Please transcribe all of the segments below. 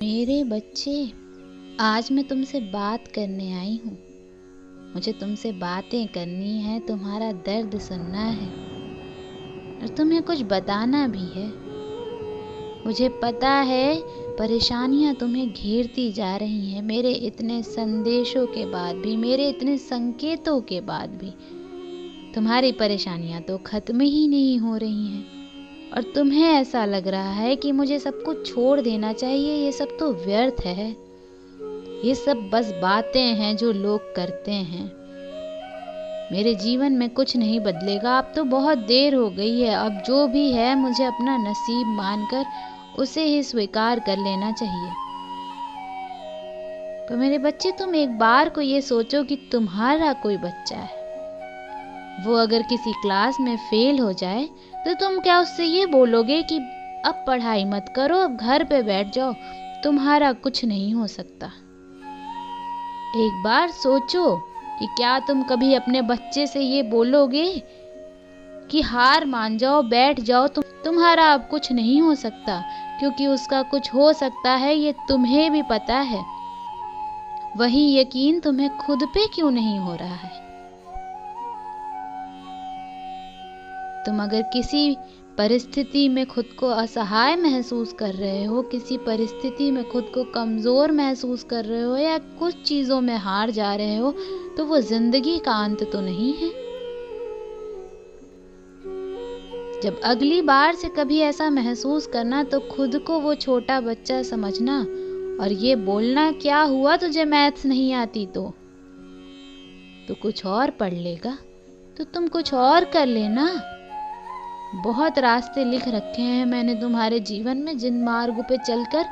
मेरे बच्चे, आज मैं तुमसे बात करने आई हूँ। मुझे तुमसे बातें करनी है, तुम्हारा दर्द सुनना है और तुम्हें कुछ बताना भी है। मुझे पता है परेशानियाँ तुम्हें घेरती जा रही हैं, मेरे इतने संदेशों के बाद भी, मेरे इतने संकेतों के बाद भी तुम्हारी परेशानियाँ तो खत्म ही नहीं हो रही हैं और तुम्हें ऐसा लग रहा है कि मुझे सब कुछ छोड़ देना चाहिए। ये सब तो व्यर्थ है, ये सब बस बातें हैं जो लोग करते हैं। मेरे जीवन में कुछ नहीं बदलेगा, अब तो बहुत देर हो गई है। अब जो भी है मुझे अपना नसीब मानकर उसे ही स्वीकार कर लेना चाहिए। तो मेरे बच्चे, तुम एक बार को ये सोचो कि तुम्हारा कोई बच्चा है, वो अगर किसी क्लास में फेल हो जाए तो तुम क्या उससे ये बोलोगे कि अब पढ़ाई मत करो, अब घर पे बैठ जाओ, तुम्हारा कुछ नहीं हो सकता? एक बार सोचो कि क्या तुम कभी अपने बच्चे से ये बोलोगे कि हार मान जाओ, बैठ जाओ, तुम्हारा अब कुछ नहीं हो सकता? क्योंकि उसका कुछ हो सकता है ये तुम्हें भी पता है। वही यकीन तुम्हें खुद पे क्यों नहीं हो रहा है? तुम अगर किसी परिस्थिति में खुद को असहाय महसूस कर रहे हो, किसी परिस्थिति में खुद को कमजोर महसूस कर रहे हो या कुछ चीजों में हार जा रहे हो, तो वो जिंदगी का अंत तो नहीं है। जब अगली बार से कभी ऐसा महसूस करना तो खुद को वो छोटा बच्चा समझना और ये बोलना, क्या हुआ तुझे मैथ्स नहीं आती तो कुछ और पढ़ लेगा, तो तुम कुछ और कर लेना। बहुत रास्ते लिख रखे हैं मैंने तुम्हारे जीवन में, जिन मार्गों पे चलकर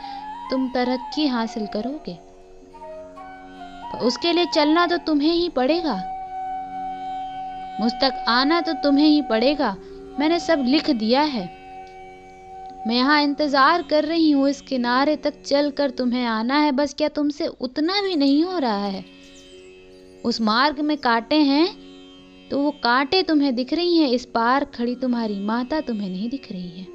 तुम तरक्की हासिल करोगे। उसके लिए चलना तो तुम्हें ही पड़ेगा, मुझ तक आना तो तुम्हें ही पड़ेगा। मैंने सब लिख दिया है, मैं यहाँ इंतजार कर रही हूँ, इस किनारे तक चलकर तुम्हें आना है। बस क्या तुमसे उतना भी नहीं हो रहा है? उस मार्ग में कांटे हैं तो वो कांटे तुम्हें दिख रही हैं, इस पार खड़ी तुम्हारी माता तुम्हें नहीं दिख रही है।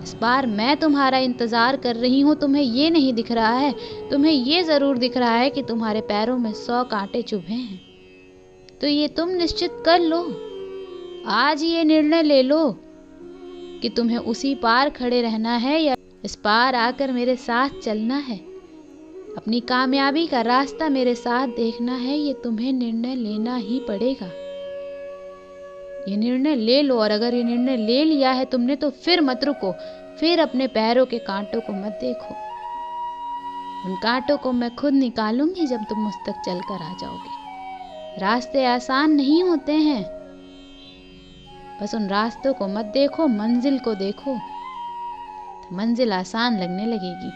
इस बार मैं तुम्हारा इंतजार कर रही हूँ, तुम्हें ये नहीं दिख रहा है। तुम्हें ये जरूर दिख रहा है कि तुम्हारे पैरों में 100 कांटे चुभे हैं। तो ये तुम निश्चित कर लो, आज ये निर्णय ले लो कि तुम्हें उसी पार खड़े रहना है या इस पार आकर मेरे साथ चलना है, अपनी कामयाबी का रास्ता मेरे साथ देखना है। ये तुम्हें निर्णय लेना ही पड़ेगा। ये निर्णय ले लो, और अगर ये निर्णय ले लिया है तुमने तो फिर मत रुको, फिर अपने पैरों के कांटों को मत देखो। उन कांटों को मैं खुद निकालूंगी जब तुम मुझ तक चलकर आ जाओगे। रास्ते आसान नहीं होते हैं, बस उन रास्तों को मत देखो, मंजिल को देखो, तो मंजिल आसान लगने लगेगी।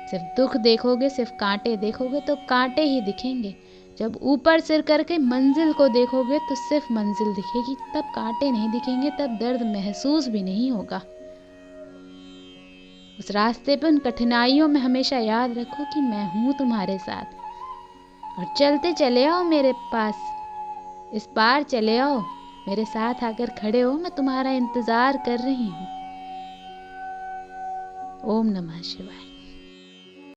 सिर्फ दुख देखोगे, सिर्फ कांटे देखोगे तो कांटे ही दिखेंगे। जब ऊपर सिर करके मंजिल को देखोगे तो सिर्फ मंजिल दिखेगी, तब कांटे नहीं दिखेंगे, तब दर्द महसूस भी नहीं होगा। उस रास्ते पे, उन कठिनाइयों में हमेशा याद रखो कि मैं हूं तुम्हारे साथ, और चलते चले आओ मेरे पास, इस पार चले आओ, मेरे साथ आकर खड़े हो, मैं तुम्हारा इंतजार कर रही हूं। ओम नमः शिवाय।